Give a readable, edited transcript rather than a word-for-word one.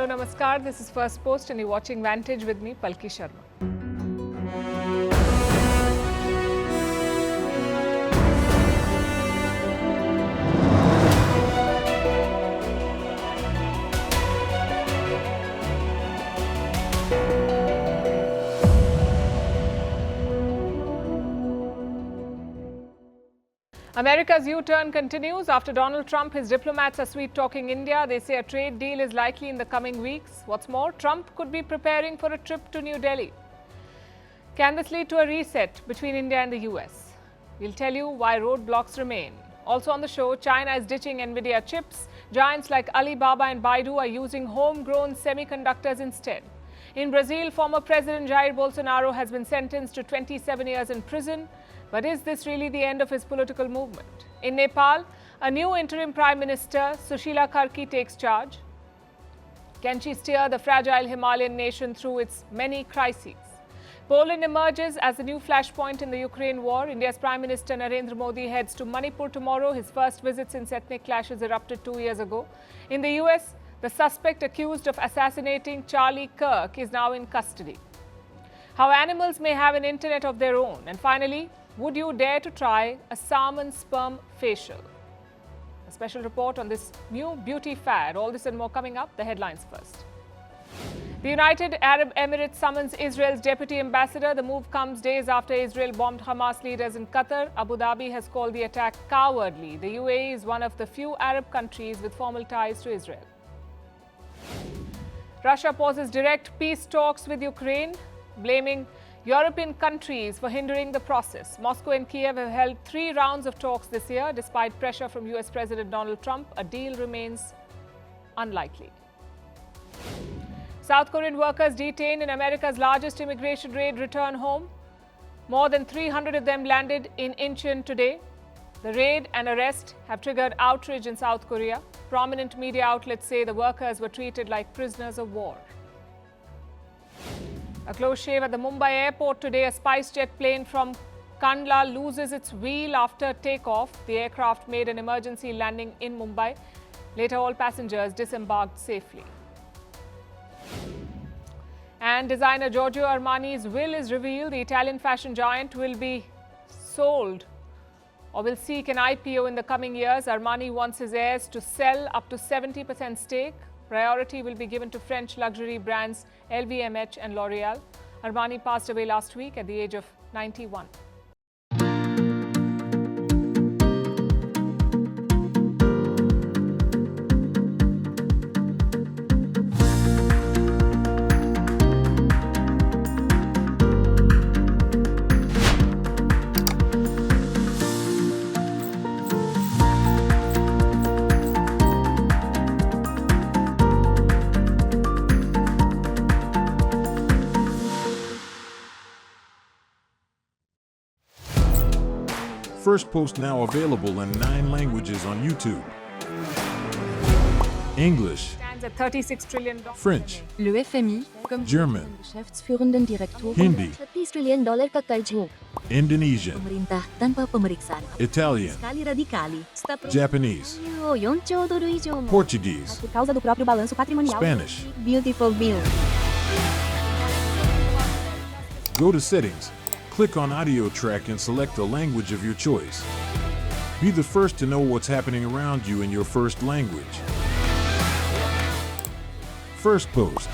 Hello, Namaskar. This is Firstpost and you're watching Vantage with me, Palki Sharma. America's U-turn continues. After Donald Trump, his diplomats are sweet-talking India. They say a trade deal is likely in the coming weeks. What's more, Trump could be preparing for a trip to New Delhi. Can this lead to a reset between India and the US? We'll tell you why roadblocks remain. Also on the show, China is ditching NVIDIA chips. Giants like Alibaba and Baidu are using homegrown semiconductors instead. In Brazil, former President Jair Bolsonaro has been sentenced to 27 years in prison. But is this really the end of his political movement? In Nepal, a new interim Prime Minister, Sushila Karki, takes charge. Can she steer the fragile Himalayan nation through its many crises? Poland emerges as the new flashpoint in the Ukraine war. India's Prime Minister Narendra Modi heads to Manipur tomorrow, his first visit since ethnic clashes erupted 2 years ago. In the US, the suspect accused of assassinating Charlie Kirk is now in custody. How animals may have an internet of their own. And finally, would you dare to try a salmon sperm facial? A special report on this new beauty fad. All this and more coming up. The headlines first. The United Arab Emirates summons Israel's deputy ambassador. The move comes days after Israel bombed Hamas leaders in Qatar. Abu Dhabi has called the attack cowardly. The UAE is one of the few Arab countries with formal ties to Israel. Russia pauses direct peace talks with Ukraine, blaming European countries for hindering the process. Moscow and Kiev have held 3 rounds of talks this year. Despite pressure from US President Donald Trump, a deal remains unlikely. South Korean workers detained in America's largest immigration raid return home. More than 300 of them landed in Incheon today. The raid and arrest have triggered outrage in South Korea. Prominent media outlets say the workers were treated like prisoners of war. A close shave at the Mumbai airport today. A SpiceJet plane from Kandla loses its wheel after takeoff. The aircraft made an emergency landing in Mumbai. Later, all passengers disembarked safely. And designer Giorgio Armani's will is revealed. The Italian fashion giant will be sold or will seek an IPO in the coming years. Armani wants his heirs to sell up to 70% stake. Priority will be given to French luxury brands LVMH and L'Oreal. Armani passed away last week at the age of 91. Firstpost now available in 9 languages on YouTube. English, Stands at $36 trillion. French, Le FMI, comme German, Geschäftsführenden Direktor Hindi, $30 trillion kakaijmo. Indonesian, Pemerintah tanpa pemeriksaan. Italian, Sekali radikali. Japanese, 4 兆ドル以上も Portuguese, por causa do próprio balanço patrimonial. Spanish. Beautiful bill. Go to Settings, click on Audio Track and select a language of your choice. Be the first to know what's happening around you in your first language. Firstpost.